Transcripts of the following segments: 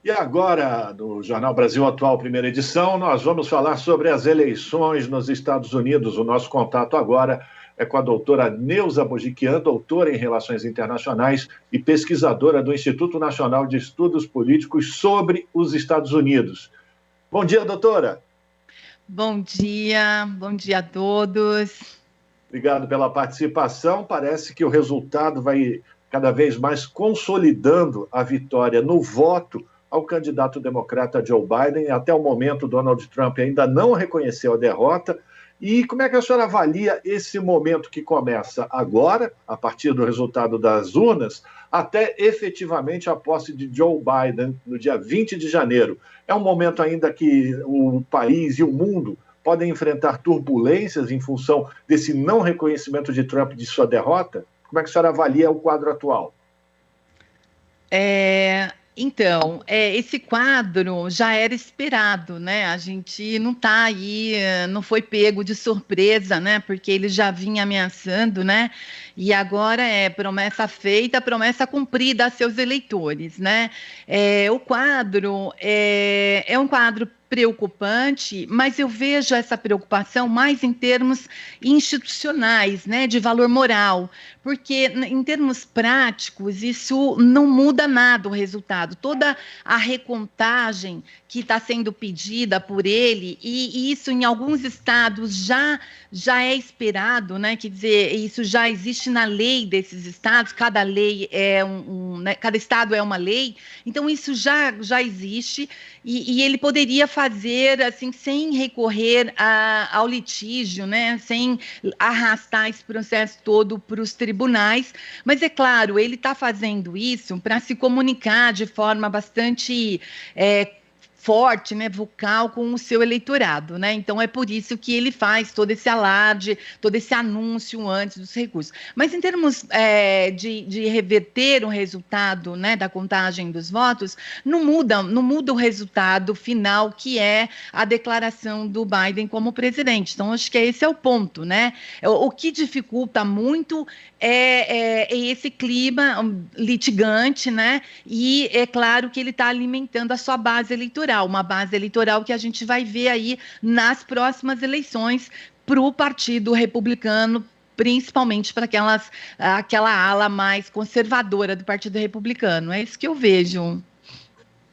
E agora, no Jornal Brasil Atual, primeira edição, nós vamos falar sobre as eleições nos Estados Unidos. O nosso contato agora é com a doutora Neuza Bojiquian, doutora em Relações Internacionais e pesquisadora do Instituto Nacional de Estudos Políticos sobre os Estados Unidos. Bom dia, doutora. Bom dia a todos. Obrigado pela participação. Parece que o resultado vai cada vez mais consolidando a vitória no voto ao candidato democrata Joe Biden. Até o momento, Donald Trump ainda não reconheceu a derrota. E como é que a senhora avalia esse momento que começa agora, a partir do resultado das urnas, até efetivamente a posse de Joe Biden no dia 20 de janeiro? É um momento ainda que o país e o mundo podem enfrentar turbulências em função desse não reconhecimento de Trump de sua derrota? Como é que a senhora avalia o quadro atual? Então, esse quadro já era esperado, né? A gente não está aí, não foi pego de surpresa, né? Porque ele já vinha ameaçando, né? E agora é promessa feita, promessa cumprida a seus eleitores, né? O quadro é um quadro preocupante, mas eu vejo essa preocupação mais em termos institucionais, né, de valor moral, porque em termos práticos isso não muda nada o resultado. Toda a recontagem que está sendo pedida por ele, e isso em alguns estados já é esperado, né? Quer dizer, isso já existe na lei desses estados, cada lei né? Cada estado é uma lei, então isso já existe, e ele poderia fazer assim, sem recorrer ao litígio, né? Sem arrastar esse processo todo para os tribunais, mas é claro, ele está fazendo isso para se comunicar de forma bastante forte, né, vocal com o seu eleitorado, né? Então é por isso que ele faz todo esse alarde, todo esse anúncio antes dos recursos. Mas em termos de reverter o resultado, né, da contagem dos votos, não muda o resultado final, que é a declaração do Biden como presidente. Então acho que esse é o ponto, né? O que dificulta muito é esse clima litigante, né? E é claro que ele está alimentando a sua base eleitoral, uma base eleitoral que a gente vai ver aí nas próximas eleições para o Partido Republicano, principalmente para aquela ala mais conservadora do Partido Republicano. É isso que eu vejo.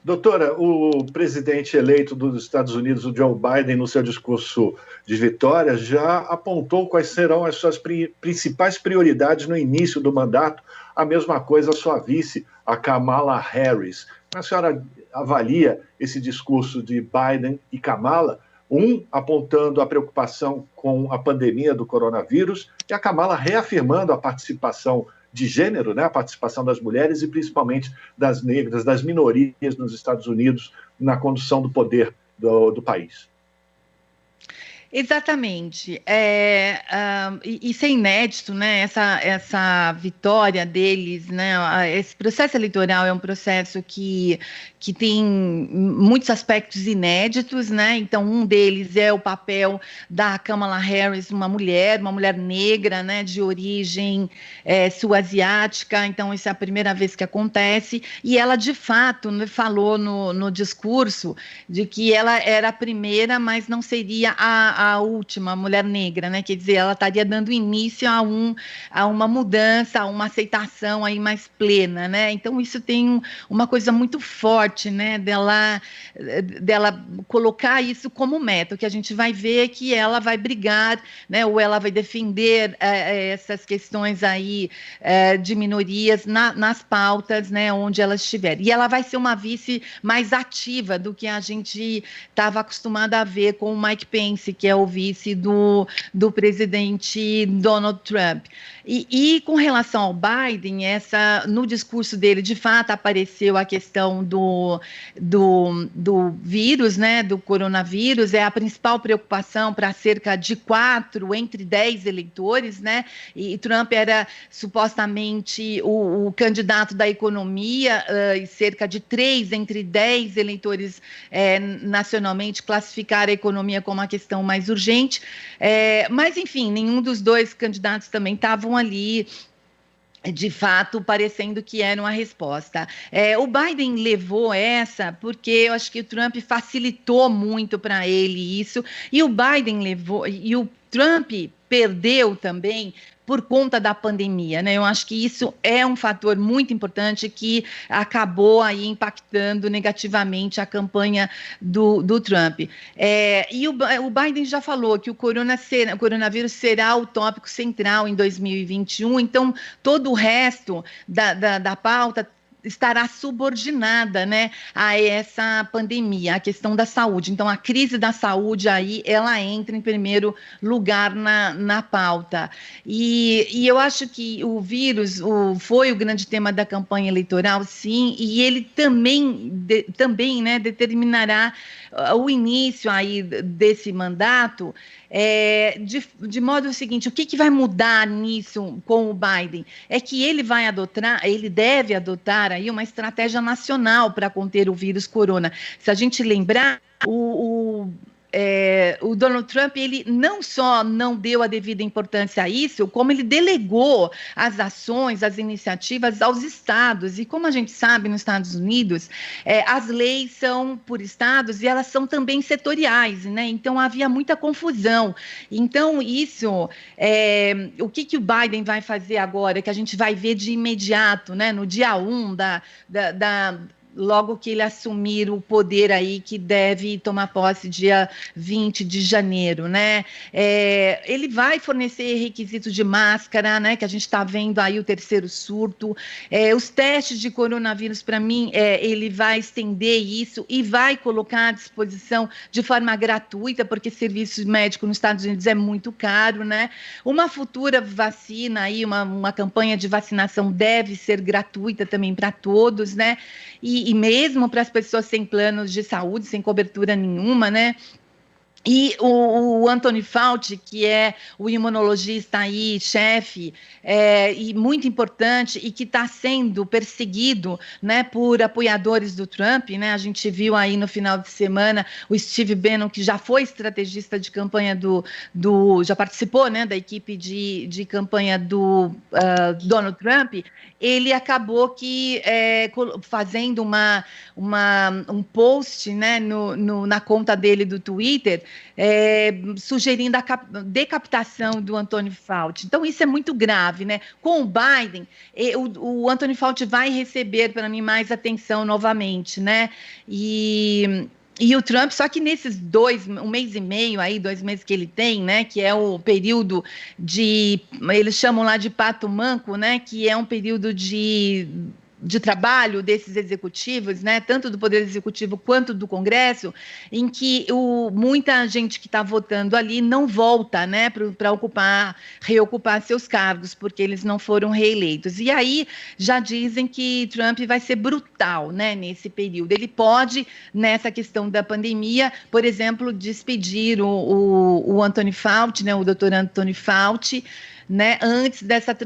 Doutora, o presidente eleito dos Estados Unidos, o Joe Biden, no seu discurso de vitória, já apontou quais serão as suas principais prioridades no início do mandato. A mesma coisa a sua vice, a Kamala Harris. A senhora avalia esse discurso de Biden e Kamala, apontando a preocupação com a pandemia do coronavírus, e a Kamala reafirmando a participação de gênero, né, a participação das mulheres e principalmente das negras, das minorias nos Estados Unidos na condução do poder do país. Exatamente. Isso é inédito, né? Essa vitória deles, né? Esse processo eleitoral é um processo que tem muitos aspectos inéditos, né? Então, um deles é o papel da Kamala Harris, uma mulher negra, né? De origem sul-asiática. Então, isso é a primeira vez que acontece. E ela, de fato, falou no discurso de que ela era a primeira, mas não seria a última mulher negra, né? Quer dizer, ela estaria dando início a uma mudança, a uma aceitação aí mais plena, né? Então isso tem uma coisa muito forte, né? Dela colocar isso como meta. O que a gente vai ver é que ela vai brigar, né? Ou ela vai defender essas questões aí de minorias nas pautas, né? Onde ela estiver. E ela vai ser uma vice mais ativa do que a gente estava acostumado a ver com o Mike Pence, que é o vice do presidente Donald Trump. E com relação ao Biden, no discurso dele, de fato, apareceu a questão do vírus, né, do coronavírus, é a principal preocupação para cerca de 4 entre 10 eleitores, né, e Trump era supostamente o candidato da economia, e cerca de 3 entre 10 eleitores nacionalmente classificaram a economia como a questão mais urgente, mas enfim, nenhum dos dois candidatos também estavam ali de fato, parecendo que era uma resposta. O Biden levou essa porque eu acho que o Trump facilitou muito para ele isso, e o Biden levou, e o Trump perdeu também por conta da pandemia, né? Eu acho que isso é um fator muito importante que acabou aí impactando negativamente a campanha do Trump. O Biden já falou que o coronavírus será o tópico central em 2021, então todo o resto da pauta estará subordinada, né, a essa pandemia, a questão da saúde. Então, a crise da saúde aí, ela entra em primeiro lugar na pauta. E eu acho que o vírus foi o grande tema da campanha eleitoral, sim, e ele também, né, determinará o início aí desse mandato, de modo seguinte, o que vai mudar nisso com o Biden? É que ele deve adotar aí uma estratégia nacional para conter o vírus corona. Se a gente lembrar, o Donald Trump, ele não só não deu a devida importância a isso, como ele delegou as ações, as iniciativas aos estados. E como a gente sabe, nos Estados Unidos, as leis são por estados e elas são também setoriais, né? Então havia muita confusão. Então, o que o Biden vai fazer agora, que a gente vai ver de imediato, né? No dia 1 logo que ele assumir o poder aí, que deve tomar posse dia 20 de janeiro, né? Ele vai fornecer requisitos de máscara, né? Que a gente está vendo aí o terceiro surto. Os testes de coronavírus, para mim, ele vai estender isso e vai colocar à disposição de forma gratuita, porque serviço médico nos Estados Unidos é muito caro, né? Uma futura vacina aí, uma campanha de vacinação deve ser gratuita também para todos, né? E mesmo para as pessoas sem planos de saúde, sem cobertura nenhuma, né? E o Anthony Fauci, que é o imunologista aí, chefe, e muito importante, e que está sendo perseguido, né, por apoiadores do Trump, né? A gente viu aí no final de semana o Steve Bannon, que já foi estrategista de campanha já participou, né, da equipe de campanha do Donald Trump. Ele acabou fazendo um post, né, na conta dele do Twitter, sugerindo a decapitação do Anthony Fauci. Então, isso é muito grave, né? Com o Biden, o Anthony Fauci vai receber, para mim, mais atenção novamente, né? E o Trump, só que nesses 1 mês e meio aí, 2 meses que ele tem, né, que é o período eles chamam lá de pato manco, né, que é um período de trabalho desses executivos, né, tanto do Poder Executivo quanto do Congresso, em que muita gente que está votando ali não volta, né, para reocupar seus cargos, porque eles não foram reeleitos. E aí já dizem que Trump vai ser brutal, né, nesse período. Ele pode, nessa questão da pandemia, por exemplo, despedir o Anthony Fauci, né, o doutor Anthony Fauci, né, antes dessa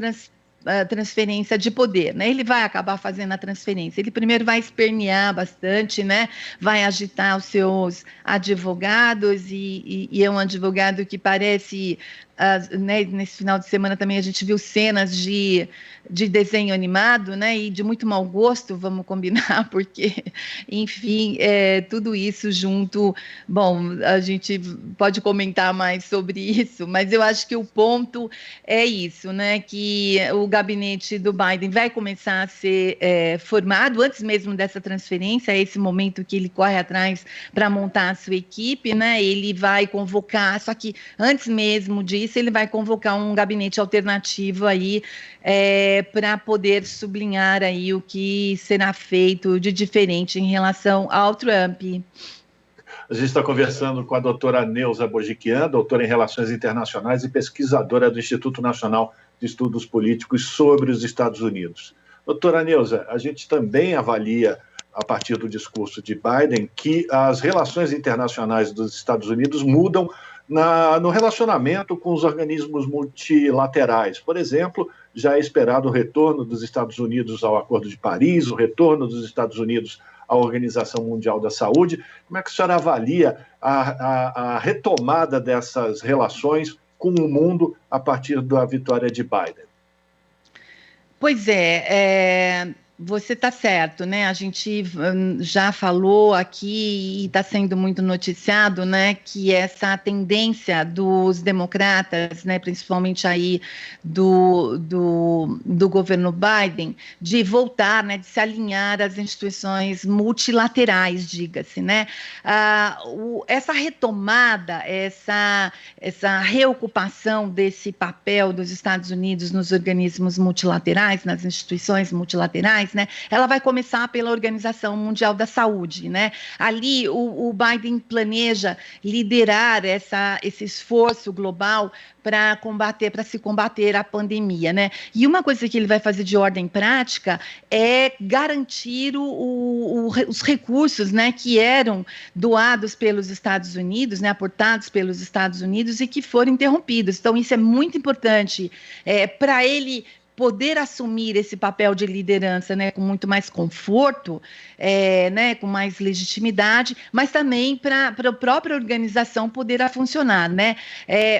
transferência de poder, né? Ele vai acabar fazendo a transferência. Ele primeiro vai espernear bastante, né? Vai agitar os seus advogados e é um advogado que parece, né? Nesse final de semana também a gente viu cenas de desenho animado, né? E de muito mau gosto, vamos combinar, porque, enfim, tudo isso junto. Bom, a gente pode comentar mais sobre isso, mas eu acho que o ponto é isso, né? Que o gabinete do Biden vai começar a ser formado antes mesmo dessa transferência, é esse momento que ele corre atrás para montar a sua equipe, né? Ele vai convocar, só que antes mesmo disso, ele vai convocar um gabinete alternativo aí para poder sublinhar aí o que será feito de diferente em relação ao Trump. A gente está conversando com a doutora Neuza Bojiquian, doutora em Relações Internacionais e pesquisadora do Instituto Nacional de Estudos Políticos sobre os Estados Unidos. Doutora Neuza, a gente também avalia, a partir do discurso de Biden, que as relações internacionais dos Estados Unidos mudam no relacionamento com os organismos multilaterais. Por exemplo, já é esperado o retorno dos Estados Unidos ao Acordo de Paris, o retorno dos Estados Unidos à Organização Mundial da Saúde. Como é que a senhora avalia a retomada dessas relações com o mundo a partir da vitória de Biden? Pois você está certo, né? A gente já falou aqui e está sendo muito noticiado, né, que essa tendência dos democratas, né, principalmente aí do governo Biden, de voltar, né, de se alinhar às instituições multilaterais, diga-se, né? Essa retomada, essa reocupação desse papel dos Estados Unidos nos organismos multilaterais, nas instituições multilaterais, né? Ela vai começar pela Organização Mundial da Saúde, né? Ali o Biden planeja liderar esse esforço global para se combater a pandemia, né? E uma coisa que ele vai fazer de ordem prática é garantir os recursos, né, que eram doados pelos Estados Unidos, né, aportados pelos Estados Unidos e que foram interrompidos. Então, isso é muito importante para ele poder assumir esse papel de liderança, né, com muito mais conforto, né, com mais legitimidade, mas também para a própria organização poder funcionar, né?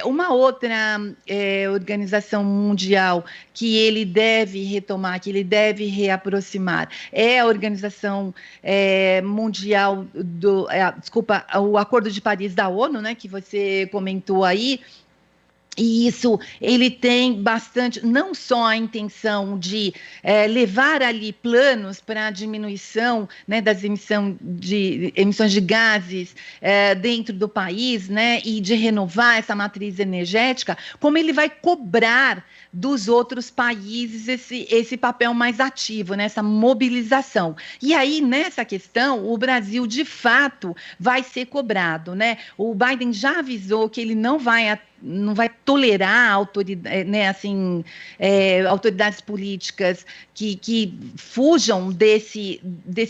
Uma outra organização mundial que ele deve retomar, que ele deve reaproximar, é a Organização Mundial desculpa, o Acordo de Paris da ONU, né, que você comentou aí. E isso, ele tem bastante, não só a intenção de levar ali planos para a diminuição, né, das emissões de gases dentro do país, né, e de renovar essa matriz energética, como ele vai cobrar dos outros países esse papel mais ativo, né, essa mobilização. E aí, nessa questão, o Brasil, de fato, vai ser cobrado, né? O Biden já avisou que ele não vai tolerar né, assim, autoridades políticas que fujam desse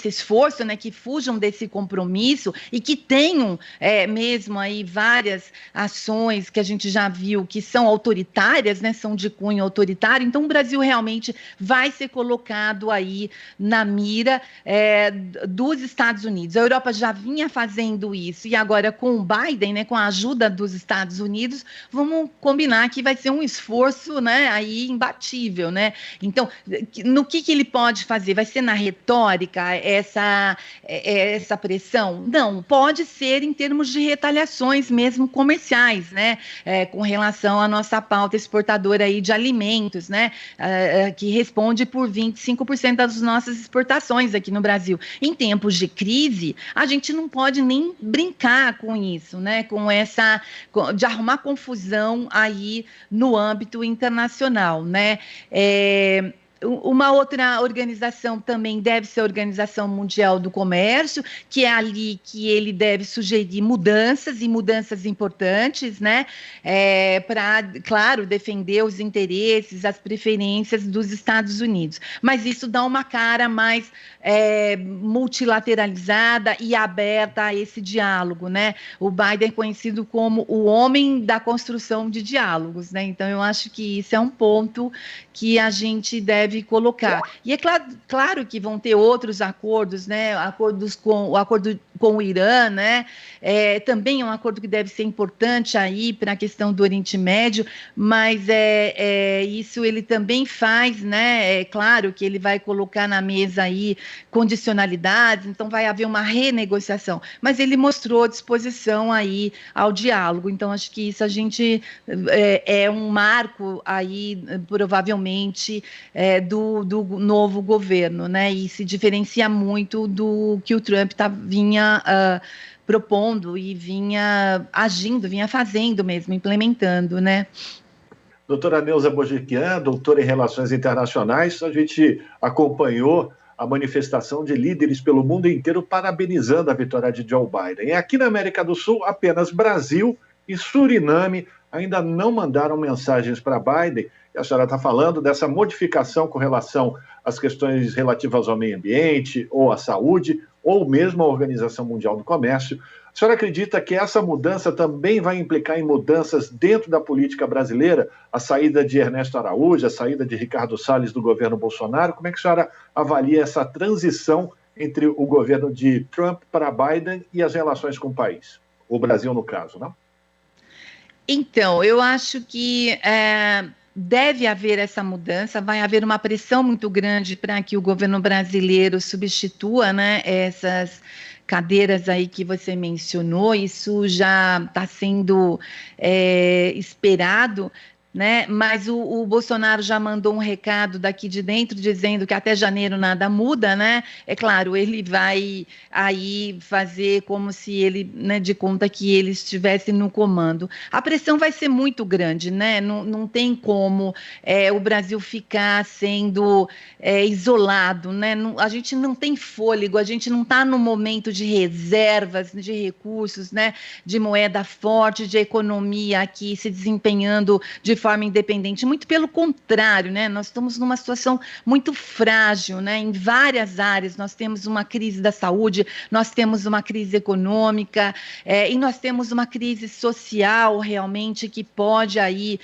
esforço, né, que fujam desse compromisso e que tenham mesmo aí várias ações que a gente já viu que são autoritárias, né, são de cunho autoritário. Então, o Brasil realmente vai ser colocado aí na mira dos Estados Unidos. A Europa já vinha fazendo isso e agora com o Biden, né, com a ajuda dos Estados Unidos, vamos combinar que vai ser um esforço, né, aí imbatível, né? Então, no que ele pode fazer? Vai ser na retórica essa pressão? Não, pode ser em termos de retaliações mesmo comerciais, né? Com relação à nossa pauta exportadora aí de alimentos, né? Que responde por 25% das nossas exportações aqui no Brasil. Em tempos de crise, a gente não pode nem brincar com isso, né? De arrumar confusão aí no âmbito internacional, né? Uma outra organização também deve ser a Organização Mundial do Comércio, que é ali que ele deve sugerir mudanças, e mudanças importantes, né? Para, claro, defender os interesses, as preferências dos Estados Unidos. Mas isso dá uma cara mais multilateralizada e aberta a esse diálogo, né? O Biden é conhecido como o homem da construção de diálogos, né? Então, eu acho que isso é um ponto que a gente deve colocar. E é claro que vão ter outros acordos, né? O acordo com o Irã, né? Também é um acordo que deve ser importante aí para a questão do Oriente Médio, mas isso ele também faz, né? É claro que ele vai colocar na mesa aí condicionalidades, então vai haver uma renegociação, mas ele mostrou disposição aí ao diálogo, então acho que isso a gente é um marco aí, provavelmente, do novo governo, né? E se diferencia muito do que o Trump vinha propondo e vinha agindo, vinha fazendo mesmo, implementando, né? Doutora Neuza Bojiquian, doutora em Relações Internacionais, a gente acompanhou a manifestação de líderes pelo mundo inteiro parabenizando a vitória de Joe Biden. E aqui na América do Sul, apenas Brasil e Suriname ainda não mandaram mensagens para Biden. E a senhora está falando dessa modificação com relação às questões relativas ao meio ambiente, ou à saúde, ou mesmo à Organização Mundial do Comércio. A senhora acredita que essa mudança também vai implicar em mudanças dentro da política brasileira? A saída de Ernesto Araújo, a saída de Ricardo Salles do governo Bolsonaro? Como é que a senhora avalia essa transição entre o governo de Trump para Biden e as relações com o país? O Brasil, no caso, não? Então, eu acho que deve haver essa mudança, vai haver uma pressão muito grande para que o governo brasileiro substitua, né, essas cadeiras aí que você mencionou. Isso já está sendo esperado, né? Mas o Bolsonaro já mandou um recado daqui de dentro dizendo que até janeiro nada muda, né? É claro, ele vai aí fazer como se ele, né, de conta que ele estivesse no comando. A pressão vai ser muito grande, né? Não tem como o Brasil ficar sendo isolado, né? A gente não tem fôlego, a gente não está no momento de reservas, de recursos, né? De moeda forte, de economia aqui se desempenhando de forma independente, muito pelo contrário, né? Nós estamos numa situação muito frágil, né? Em várias áreas, nós temos uma crise da saúde, nós temos uma crise econômica, e nós temos uma crise social realmente que pode aí,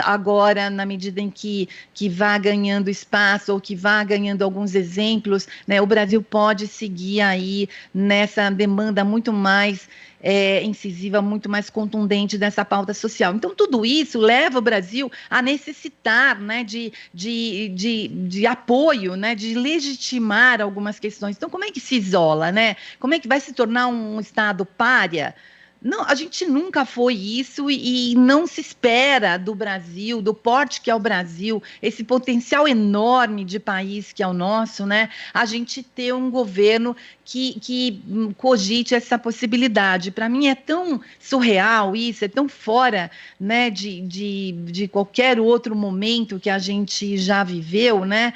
agora, na medida em que vá ganhando espaço ou que vá ganhando alguns exemplos, né? O Brasil pode seguir aí nessa demanda muito mais incisiva, muito mais contundente dessa pauta social. Então, tudo isso leva o Brasil a necessitar, né, de apoio, né, de legitimar algumas questões. Então, como é que se isola, né? Como é que vai se tornar um Estado pária? Não, a gente nunca foi isso e não se espera do Brasil, do porte que é o Brasil, esse potencial enorme de país que é o nosso, né? A gente ter um governo que cogite essa possibilidade. Para mim é tão surreal isso, é tão fora, né, de qualquer outro momento que a gente já viveu, né?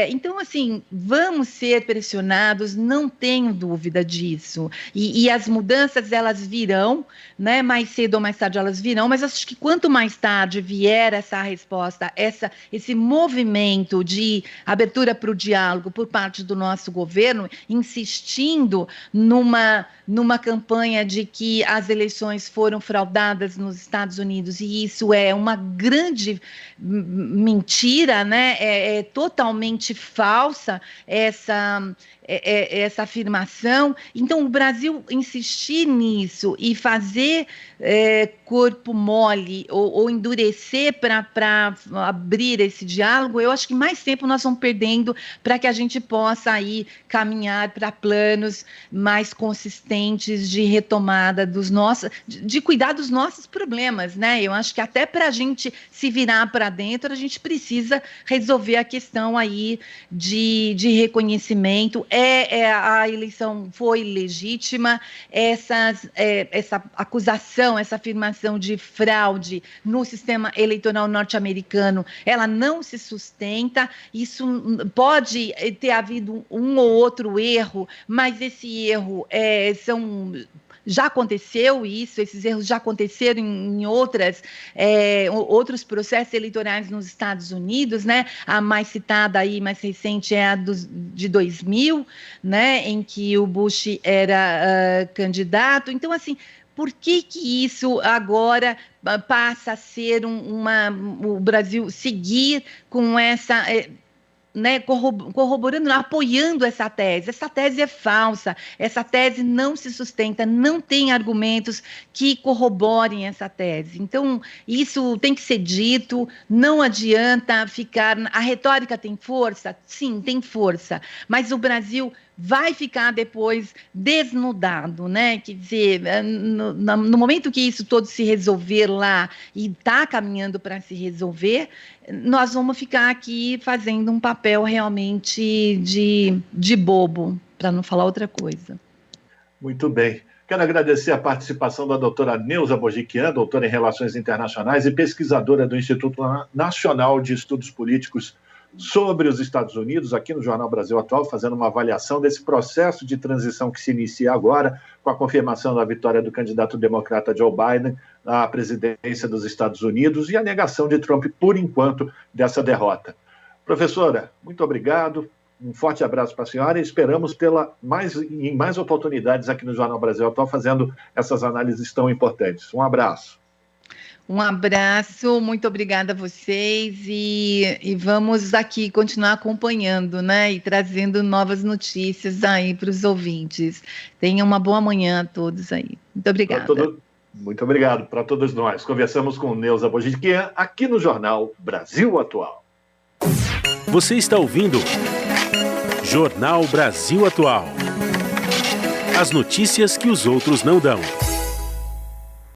Então, assim, vamos ser pressionados, não tenho dúvida disso. E as mudanças, elas virão, né? Mais cedo ou mais tarde elas virão, mas acho que quanto mais tarde vier essa resposta, esse movimento de abertura para o diálogo por parte do nosso governo, insistindo numa campanha de que as eleições foram fraudadas nos Estados Unidos, e isso é uma grande mentira, né? É totalmente falsa essa afirmação. Então, o Brasil insistir nisso e fazer corpo mole ou endurecer para abrir esse diálogo, eu acho que mais tempo nós vamos perdendo para que a gente possa aí caminhar para planos mais consistentes de retomada de cuidar dos nossos problemas, né? Eu acho que até para a gente se virar para dentro, a gente precisa resolver a questão aí de reconhecimento. A eleição foi legítima, essa acusação, essa afirmação de fraude no sistema eleitoral norte-americano, ela não se sustenta. Isso pode ter havido um ou outro erro, mas esse erro já aconteceu isso, esses erros já aconteceram em outros processos eleitorais nos Estados Unidos, né? A mais citada aí, mais recente, é a de 2000, né? Em que o Bush era candidato. Então, assim, por que isso agora passa a ser o Brasil seguir com essa... né, corroborando, apoiando essa tese. Essa tese é falsa, essa tese não se sustenta, não tem argumentos que corroborem essa tese. Então, isso tem que ser dito, não adianta ficar... A retórica tem força? Sim, tem força, mas o Brasil vai ficar depois desnudado, né? Quer dizer, no momento que isso todo se resolver lá, e está caminhando para se resolver, nós vamos ficar aqui fazendo um papel realmente de bobo, para não falar outra coisa. Muito bem. Quero agradecer a participação da doutora Neuza Bojiquian, doutora em Relações Internacionais e pesquisadora do Instituto Nacional de Estudos Políticos sobre os Estados Unidos, aqui no Jornal Brasil Atual, fazendo uma avaliação desse processo de transição que se inicia agora, com a confirmação da vitória do candidato democrata Joe Biden à presidência dos Estados Unidos e a negação de Trump, por enquanto, dessa derrota. Professora, muito obrigado, um forte abraço para a senhora e esperamos tê-la em mais oportunidades aqui no Jornal Brasil Atual, fazendo essas análises tão importantes. Um abraço. Um abraço, muito obrigada a vocês e vamos aqui continuar acompanhando, né, e trazendo novas notícias aí para os ouvintes. Tenham uma boa manhã a todos aí. Muito obrigada. Muito obrigado para todos nós. Conversamos com Neuza Bojiquian aqui no Jornal Brasil Atual. Você está ouvindo Jornal Brasil Atual. As notícias que os outros não dão.